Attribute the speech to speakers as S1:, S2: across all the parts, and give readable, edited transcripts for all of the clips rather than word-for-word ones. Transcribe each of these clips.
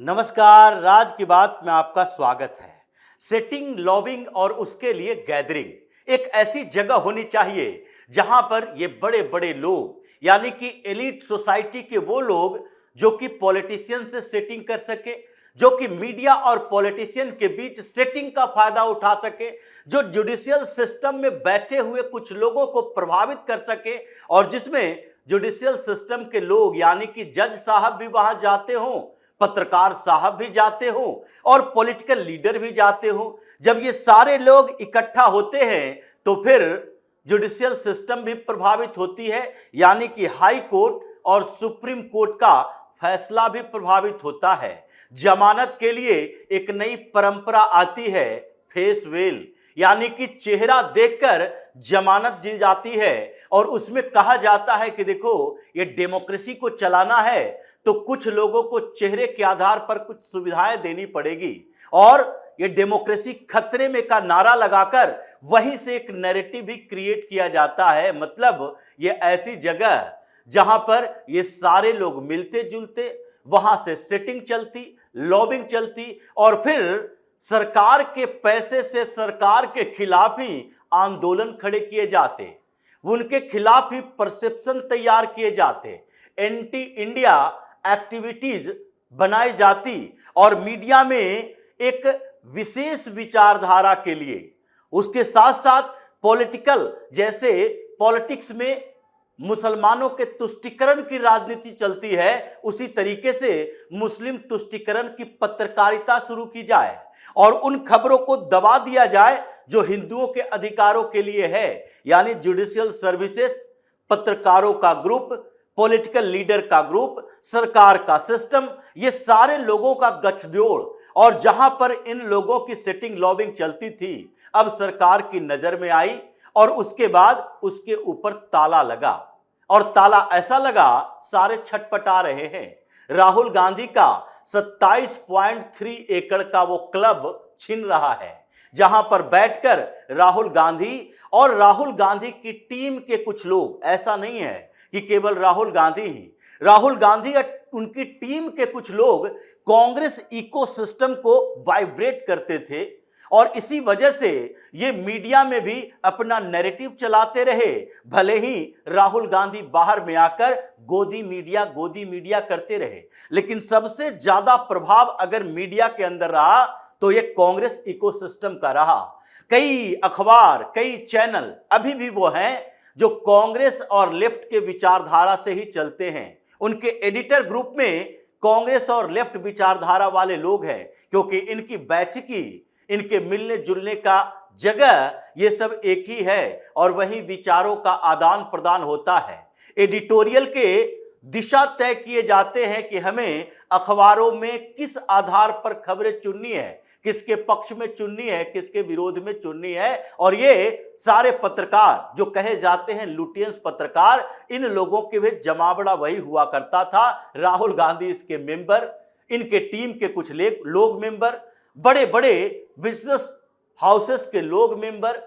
S1: नमस्कार, राज की बात में आपका स्वागत है। सेटिंग, लॉबिंग और उसके लिए गैदरिंग एक ऐसी जगह होनी चाहिए जहां पर ये बड़े बड़े लोग यानी कि एलिट सोसाइटी के वो लोग जो कि पॉलिटिशियन से सेटिंग कर सके, जो कि मीडिया और पॉलिटिशियन के बीच सेटिंग का फायदा उठा सके, जो जुडिशियल सिस्टम में बैठे हुए कुछ लोगों को प्रभावित कर सके और जिसमें जुडिशियल सिस्टम के लोग यानी कि जज साहब भी वहां जाते हों, पत्रकार साहब भी जाते हो और पॉलिटिकल लीडर भी जाते हो। जब ये सारे लोग इकट्ठा होते हैं तो फिर जुडिशियल सिस्टम भी प्रभावित होती है, यानी कि हाई कोर्ट और सुप्रीम कोर्ट का फैसला भी प्रभावित होता है। जमानत के लिए एक नई परंपरा आती है, फेस वेल, यानी कि चेहरा देखकर जमानत दी जाती है और उसमें कहा जाता है कि देखो ये डेमोक्रेसी को चलाना है तो कुछ लोगों को चेहरे के आधार पर कुछ सुविधाएं देनी पड़ेगी और ये डेमोक्रेसी खतरे में का नारा लगाकर वहीं से एक नैरेटिव भी क्रिएट किया जाता है। मतलब ये ऐसी जगह जहां पर ये सारे लोग मिलते जुलते, वहां से सेटिंग चलती, लॉबिंग चलती और फिर सरकार के पैसे से सरकार के खिलाफ ही आंदोलन खड़े किए जाते, उनके खिलाफ ही परसेप्शन तैयार किए जाते, एंटी इंडिया एक्टिविटीज बनाई जाती और मीडिया में एक विशेष विचारधारा के लिए, उसके साथ साथ पॉलिटिकल, जैसे पॉलिटिक्स में मुसलमानों के तुष्टीकरण की राजनीति चलती है, उसी तरीके से मुस्लिम तुष्टीकरण की पत्रकारिता शुरू की जाए और उन खबरों को दबा दिया जाए जो हिंदुओं के अधिकारों के लिए है, यानी जुडिशियल सर्विसेज, पत्रकारों का ग्रुप, पॉलिटिकल लीडर का ग्रुप, सरकार का सिस्टम, ये सारे लोगों का गठजोड़। और जहां पर इन लोगों की सेटिंग, लॉबिंग चलती थी, अब सरकार की नजर में आई और उसके बाद उसके ऊपर ताला लगा और ताला ऐसा लगा सारे छटपटा रहे हैं। राहुल गांधी का 27.3 एकड़ का वो क्लब छीन रहा है जहां पर बैठकर राहुल गांधी और राहुल गांधी की टीम के कुछ लोग, ऐसा नहीं है कि केवल राहुल गांधी ही, राहुल गांधी और उनकी टीम के कुछ लोग कांग्रेस इकोसिस्टम को वाइब्रेट करते थे और इसी वजह से ये मीडिया में भी अपना नैरेटिव चलाते रहे। भले ही राहुल गांधी बाहर में आकर गोदी मीडिया करते रहे, लेकिन सबसे ज्यादा प्रभाव अगर मीडिया के अंदर रहा तो ये कांग्रेस इकोसिस्टम का रहा। कई अखबार, कई चैनल अभी भी वो हैं जो कांग्रेस और लेफ्ट के विचारधारा से ही चलते हैं। उनके एडिटर ग्रुप में कांग्रेस और लेफ्ट विचारधारा वाले लोग हैं, क्योंकि इनकी बैठकी, इनके मिलने जुलने का जगह ये सब एक ही है और वही विचारों का आदान प्रदान होता है। एडिटोरियल के दिशा तय किए जाते हैं कि हमें अखबारों में किस आधार पर खबरें चुननी है, किसके पक्ष में चुननी है, किसके विरोध में चुननी है। और ये सारे पत्रकार जो कहे जाते हैं लुटियंस पत्रकार, इन लोगों के भी जमावड़ा वही हुआ करता था। राहुल गांधी इसके मेंबर, इनके टीम के कुछ लोग मेंबर, बड़े बड़े बिजनेस हाउसेस के लोग मेंबर,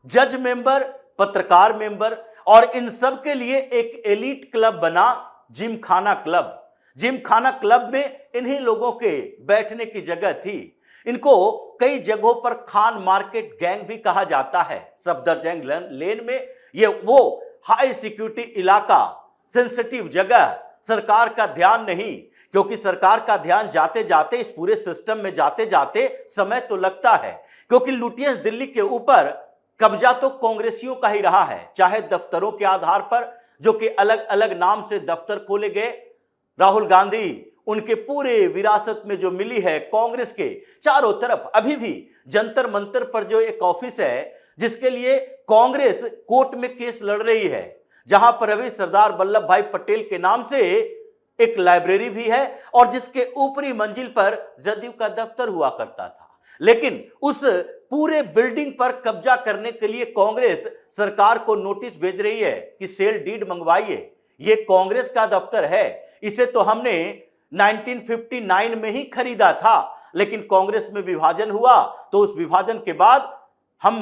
S1: जज मेंबर, पत्रकार मेंबर, और इन सब के लिए एक एलीट क्लब बना, जिमखाना क्लब। जिमखाना क्लब में इन्हीं लोगों के बैठने की जगह थी। इनको कई जगहों पर खान मार्केट गैंग भी कहा जाता है। सफदरजंग लेन में ये वो हाई सिक्योरिटी इलाका, सेंसिटिव जगह, सरकार का ध्यान नहीं, क्योंकि सरकार का ध्यान जाते जाते, इस पूरे सिस्टम में जाते जाते समय तो लगता है, क्योंकि लुटियंस दिल्ली के ऊपर कब्जा तो कांग्रेसियों का ही रहा है, चाहे दफ्तरों के आधार पर, जो कि अलग अलग नाम से दफ्तर खोले गए। राहुल गांधी, उनके पूरे विरासत में जो मिली है कांग्रेस के चारों तरफ, अभी भी जंतर मंतर पर जो एक ऑफिस है जिसके लिए कांग्रेस कोर्ट में केस लड़ रही है, जहां पर अभी सरदार वल्लभ भाई पटेल के नाम से एक लाइब्रेरी भी है और जिसके ऊपरी मंजिल पर जदयू का दफ्तर हुआ करता था। लेकिन उस पूरे बिल्डिंग पर कब्जा करने के लिए कांग्रेस सरकार को नोटिस भेज रही है कि सेल डीड मंगवाइए, ये कांग्रेस का दफ्तर है, इसे तो हमने 1959 में ही खरीदा था, लेकिन कांग्रेस में विभाजन हुआ तो उस विभाजन के बाद हम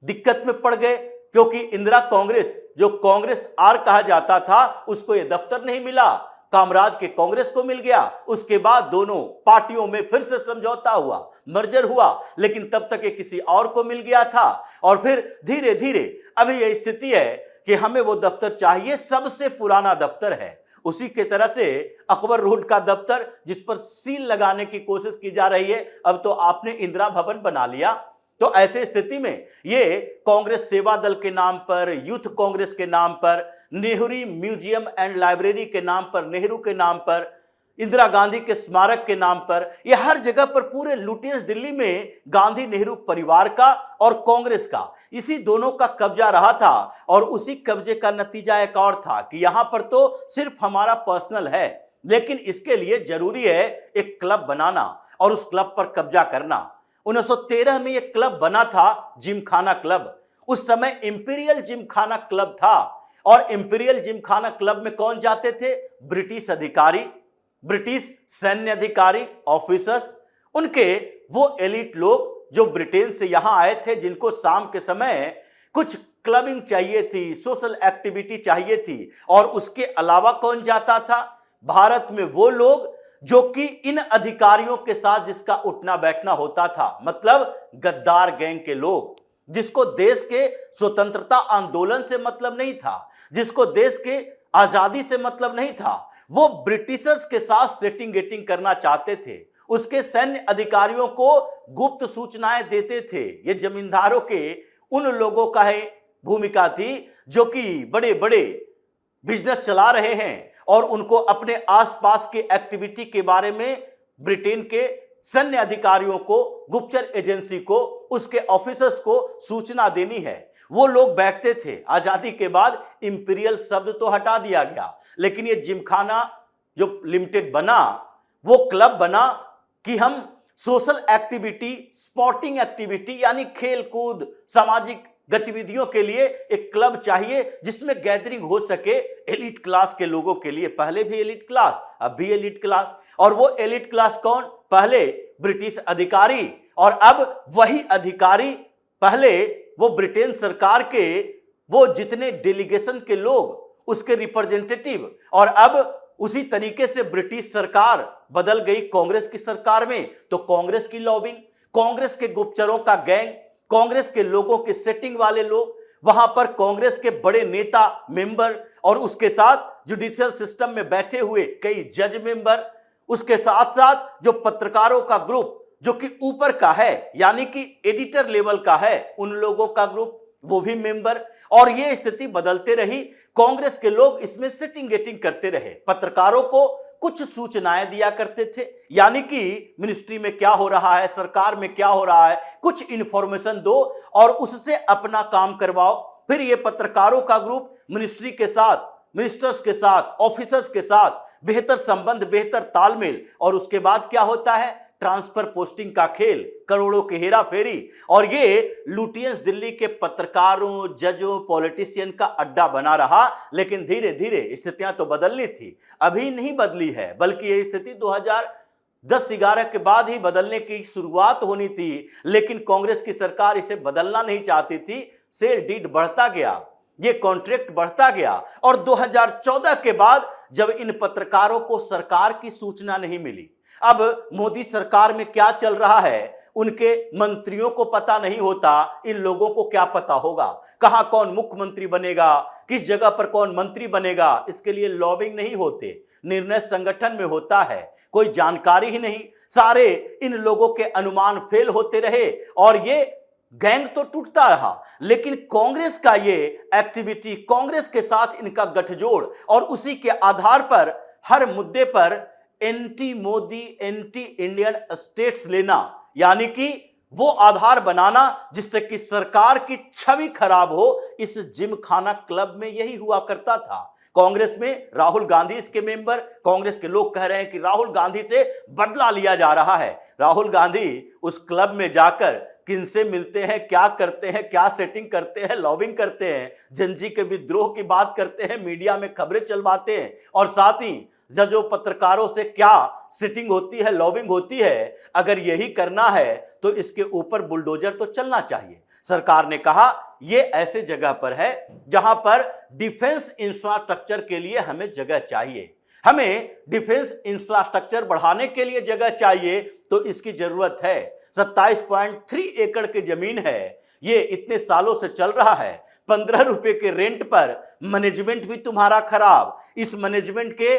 S1: दिक्कत में पड़ गए, क्योंकि इंदिरा कांग्रेस, जो कांग्रेस आर कहा जाता था, उसको यह दफ्तर नहीं मिला। कामराज के कांग्रेस को मिल गया। उसके बाद दोनों पार्टियों में फिर से समझौता हुआ, मर्जर हुआ, लेकिन तब तक ये किसी और को मिल गया था। और फिर धीरे धीरे अभी यह स्थिति है कि हमें वो दफ्तर चाहिए, सबसे पुराना दफ्तर है। उसी के तरह से अकबर रोड का दफ्तर जिस पर सील लगाने की कोशिश की जा रही है, अब तो आपने इंदिरा भवन बना लिया। तो ऐसे स्थिति में ये कांग्रेस सेवा दल के नाम पर, यूथ कांग्रेस के नाम पर, नेहरू म्यूजियम एंड लाइब्रेरी के नाम पर, नेहरू के नाम पर, इंदिरा गांधी के स्मारक के नाम पर, ये हर जगह पर पूरे लुटियंस दिल्ली में गांधी नेहरू परिवार का और कांग्रेस का, इसी दोनों का कब्जा रहा था। और उसी कब्जे का नतीजा एक और था कि यहां पर तो सिर्फ हमारा पर्सनल है, लेकिन इसके लिए जरूरी है एक क्लब बनाना और उस क्लब पर कब्जा करना। 1913 में यह क्लब बना था, जिमखाना क्लब। उस समय इंपीरियल जिमखाना क्लब था। और इंपीरियल जिमखाना क्लब में कौन जाते थे? ब्रिटिश अधिकारी, ब्रिटिश सैन्य अधिकारी, ऑफिसर्स, उनके वो एलिट लोग जो ब्रिटेन से यहां आए थे, जिनको शाम के समय कुछ क्लबिंग चाहिए थी, सोशल एक्टिविटी चाहिए थी। और उसके अलावा कौन जाता था? भारत में वो लोग जो कि इन अधिकारियों के साथ जिसका उठना बैठना होता था, मतलब गद्दार गैंग के लोग, जिसको देश के स्वतंत्रता आंदोलन से मतलब नहीं था, जिसको देश के आजादी से मतलब नहीं था, वो ब्रिटिशर्स के साथ सेटिंग गेटिंग करना चाहते थे। उसके सैन्य अधिकारियों को गुप्त सूचनाएं देते थे। ये जमींदारों के उन लोगों का है भूमिका थी जो कि बड़े बड़े बिजनेस चला रहे हैं और उनको अपने आसपास के एक्टिविटी के बारे में ब्रिटेन के सैन्य अधिकारियों को, गुप्तचर एजेंसी को, उसके ऑफिसर्स को सूचना देनी है। वो लोग बैठते थे। आजादी के बाद इंपीरियल शब्द तो हटा दिया गया, लेकिन ये जिमखाना जो लिमिटेड बना, वो क्लब बना कि हम सोशल एक्टिविटी, स्पोर्टिंग एक्टिविटी यानी खेल कूद, सामाजिक गतिविधियों के लिए एक क्लब चाहिए जिसमें गैदरिंग हो सके एलिट क्लास के लोगों के लिए। पहले भी एलिट क्लास, अब भी एलिट क्लास। और वो एलिट क्लास कौन? पहले ब्रिटिश अधिकारी, और अब वही अधिकारी, पहले वो ब्रिटेन सरकार के वो जितने डेलीगेशन के लोग, उसके रिप्रेजेंटेटिव, और अब उसी तरीके से ब्रिटिश सरकार बदल गई कांग्रेस की सरकार में, तो कांग्रेस की लॉबिंग, कांग्रेस के गुप्तचरों का गैंग, कांग्रेस के लोगों के सेटिंग वाले लोग, वहां पर कांग्रेस के बड़े नेता मेंबर, और उसके साथ जुडिशियल सिस्टम में बैठे हुए कई जज मेंबर, उसके साथ साथ जो पत्रकारों का ग्रुप जो कि ऊपर का है, यानी कि एडिटर लेवल का है, उन लोगों का ग्रुप, वो भी मेंबर। और ये स्थिति बदलते रही। कांग्रेस के लोग इसमें सिटिंग गेटिंग करते रहे, पत्रकारों को कुछ सूचनाएं दिया करते थे, यानी कि मिनिस्ट्री में क्या हो रहा है, सरकार में क्या हो रहा है, कुछ इंफॉर्मेशन दो और उससे अपना काम करवाओ। फिर ये पत्रकारों का ग्रुप मिनिस्ट्री के साथ, मिनिस्टर्स के साथ, ऑफिसर्स के साथ बेहतर संबंध, बेहतर तालमेल, और उसके बाद क्या होता है? ट्रांसफर पोस्टिंग का खेल, करोड़ों की हेरा फेरी। और ये लुटियंस दिल्ली के पत्रकारों, जजों, पॉलिटिशियन का अड्डा बना रहा। लेकिन धीरे धीरे स्थितियां तो बदलनी थी, अभी नहीं बदली है, बल्कि ये स्थिति 2010-11 के बाद ही बदलने की शुरुआत होनी थी। लेकिन कांग्रेस की सरकार इसे बदलना नहीं चाहती थी। सेल डीड बढ़ता गया, ये कॉन्ट्रैक्ट बढ़ता गया। और 2014 के बाद जब इन पत्रकारों को सरकार की सूचना नहीं मिली, अब मोदी सरकार में क्या चल रहा है उनके मंत्रियों को पता नहीं होता, इन लोगों को क्या पता होगा कहां कौन मुख्यमंत्री बनेगा, किस जगह पर कौन मंत्री बनेगा? इसके लिए लॉबिंग नहीं होते, निर्णय संगठन में होता है, कोई जानकारी ही नहीं। सारे इन लोगों के अनुमान फेल होते रहे और ये गैंग तो टूटता रहा। लेकिन कांग्रेस का ये एक्टिविटी, कांग्रेस के साथ इनका गठजोड़, और उसी के आधार पर हर मुद्दे पर anti Modi, anti Indian states लेना, यानी कि वो आधार बनाना जिससे कि सरकार की छवि खराब हो, इस जिमखाना क्लब में यही हुआ करता था। कांग्रेस में राहुल गांधी इसके मेंबर, कांग्रेस के लोग कह रहे हैं कि राहुल गांधी से बदला लिया जा रहा है। राहुल गांधी उस क्लब में जाकर किनसे मिलते हैं, क्या करते हैं, क्या सेटिंग करते हैं, लॉबिंग करते हैं, जनजी के विद्रोह की बात करते हैं, मीडिया में खबरें चलवाते हैं, और साथ ही जजों, पत्रकारों से क्या सिटिंग होती है, लॉबिंग होती है। अगर यही करना है तो इसके ऊपर बुलडोजर तो चलना चाहिए। सरकार ने कहा ये ऐसे जगह पर है जहां पर डिफेंस इंफ्रास्ट्रक्चर के लिए हमें जगह चाहिए। हमें डिफेंस इंफ्रास्ट्रक्चर बढ़ाने के लिए जगह चाहिए, तो इसकी जरूरत है। 27.3 एकड़ की जमीन है, ये इतने सालों से चल रहा है। 15 रुपए के रेंट पर, मैनेजमेंट भी तुम्हारा खराब। इस मैनेजमेंट के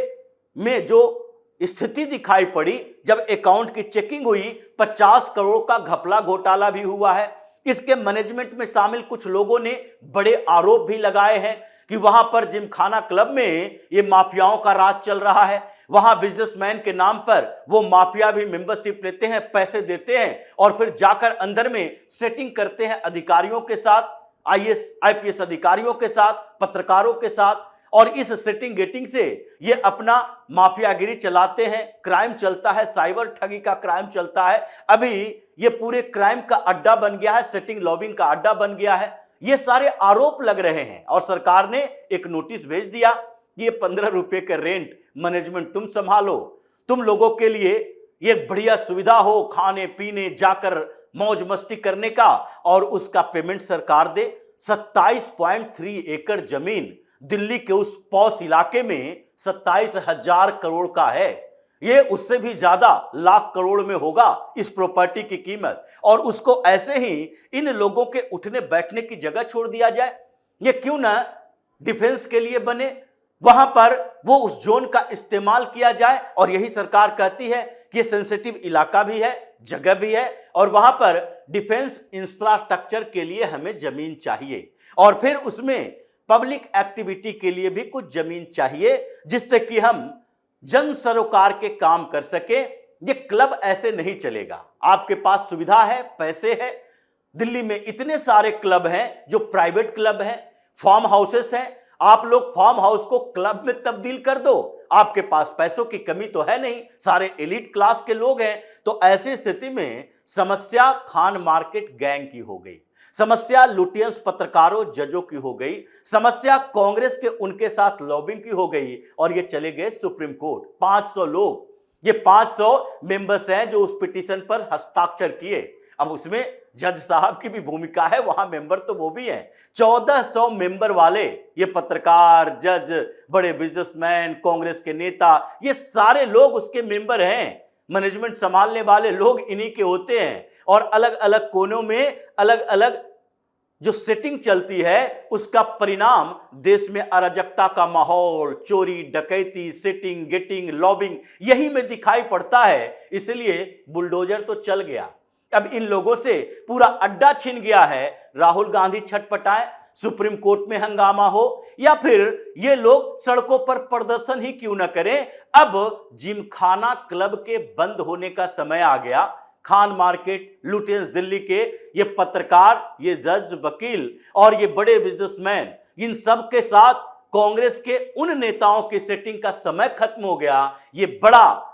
S1: में जो स्थिति दिखाई पड़ी, जब अकाउंट की चेकिंग हुई, 50 करोड़ का घपला घोटाला भी हुआ है। इसके मैनेजमेंट में शामिल कुछ लोगों ने बड़े आरोप भी लगाए हैं कि वहां पर जिमखाना क्लब में ये माफियाओं का राज चल रहा है। वहां बिजनेसमैन के नाम पर वो माफिया भी मेंबरशिप लेते हैं, पैसे देते हैं और फिर जाकर अंदर में सेटिंग करते हैं अधिकारियों के साथ, IAS IPS अधिकारियों के साथ, पत्रकारों के साथ, और इस सेटिंग गेटिंग से ये अपना माफियागिरी चलाते हैं। क्राइम चलता है, साइबर ठगी का क्राइम चलता है। अभी ये पूरे क्राइम का अड्डा बन गया है, सेटिंग लॉबिंग का अड्डा बन गया है। ये सारे आरोप लग रहे हैं और सरकार ने एक नोटिस भेज दिया कि ये 15 रुपए का रेंट मैनेजमेंट तुम संभालो, तुम लोगों के लिए ये बढ़िया सुविधा हो, खाने पीने जाकर मौज मस्ती करने का, और उसका पेमेंट सरकार दे। 27.3 एकड़ जमीन दिल्ली के उस पॉश इलाके में 27,000 करोड़ का है। ये उससे भी ज्यादा लाख करोड़ में होगा इस प्रॉपर्टी की कीमत, और उसको ऐसे ही इन लोगों के उठने बैठने की जगह छोड़ दिया जाए। ये क्यों ना डिफेंस के लिए बने, वहां पर वो उस जोन का इस्तेमाल किया जाए। और यही सरकार कहती है कि ये सेंसिटिव इलाका भी है, जगह भी है, और वहां पर डिफेंस इंफ्रास्ट्रक्चर के लिए हमें जमीन चाहिए, और फिर उसमें पब्लिक एक्टिविटी के लिए भी कुछ जमीन चाहिए, जिससे कि हम जन सरोकार के काम कर सके। ये क्लब ऐसे नहीं चलेगा। आपके पास सुविधा है, पैसे है, दिल्ली में इतने सारे क्लब हैं जो प्राइवेट क्लब हैं, फार्म हाउसेस हैं। आप लोग फार्म हाउस को क्लब में तब्दील कर दो। आपके पास पैसों की कमी तो है नहीं, सारे एलिट क्लास के लोग हैं। तो ऐसी स्थिति में समस्या खान मार्केट गैंग की हो गई, समस्या लुटियंस पत्रकारों जजों की हो गई, समस्या कांग्रेस के उनके साथ लॉबिंग की हो गई, और ये चले गए सुप्रीम कोर्ट। 500 लोग, ये 500 मेंबर्स हैं जो उस पिटीशन पर हस्ताक्षर किए। अब उसमें जज साहब की भी भूमिका है, वहां मेंबर तो वो भी हैं। 1400 मेंबर वाले ये पत्रकार, जज, बड़े बिजनेसमैन, कांग्रेस के नेता, ये सारे लोग उसके मेंबर हैं। मैनेजमेंट संभालने वाले लोग इन्हीं के होते हैं, और अलग अलग कोनों में अलग अलग जो सेटिंग चलती है, उसका परिणाम देश में अराजकता का माहौल, चोरी डकैती, सेटिंग गेटिंग, लॉबिंग, यही में दिखाई पड़ता है। इसलिए बुलडोजर तो चल गया, अब इन लोगों से पूरा अड्डा छिन गया है। राहुल गांधी छटपटाए, सुप्रीम कोर्ट में हंगामा हो, या फिर ये लोग सड़कों पर प्रदर्शन ही क्यों न करें। अब जिमखाना क्लब के बंद होने का समय आ गया। खान मार्केट, लुटियंस दिल्ली के ये पत्रकार, ये जज, वकील और ये बड़े बिजनेसमैन, इन सब के साथ कांग्रेस के उन नेताओं की सेटिंग का समय खत्म हो गया। ये बड़ा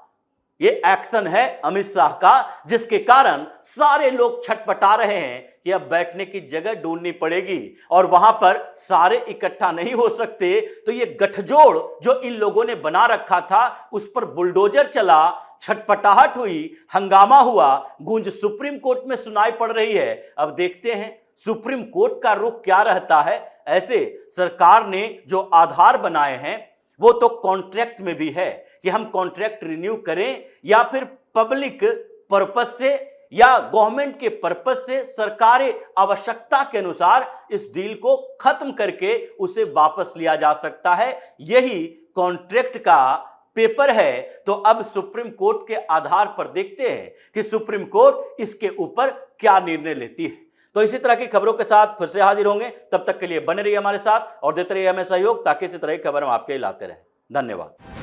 S1: ये एक्शन है अमित शाह का, जिसके कारण सारे लोग छटपटा रहे हैं कि अब बैठने की जगह ढूंढनी पड़ेगी, और वहां पर सारे इकट्ठा नहीं हो सकते। तो ये गठजोड़ जो इन लोगों ने बना रखा था, उस पर बुलडोजर चला, छटपटाहट हुई, हंगामा हुआ, गूंज सुप्रीम कोर्ट में सुनाई पड़ रही है। अब देखते हैं सुप्रीम कोर्ट का रुख क्या रहता है। ऐसे सरकार ने जो आधार बनाए हैं वो तो कॉन्ट्रैक्ट में भी है कि हम कॉन्ट्रैक्ट रिन्यू करें, या फिर पब्लिक पर्पस से या गवर्नमेंट के पर्पस से सरकारी आवश्यकता के अनुसार इस डील को खत्म करके उसे वापस लिया जा सकता है। यही कॉन्ट्रैक्ट का पेपर है। तो अब सुप्रीम कोर्ट के आधार पर देखते हैं कि सुप्रीम कोर्ट इसके ऊपर क्या निर्णय लेती है। तो इसी तरह की खबरों के साथ फिर से हाजिर होंगे। तब तक के लिए बने रहिए हमारे साथ और देते रहिए हमें सहयोग, ताकि इसी तरह की खबर हम आपके लिए लाते रहें। धन्यवाद।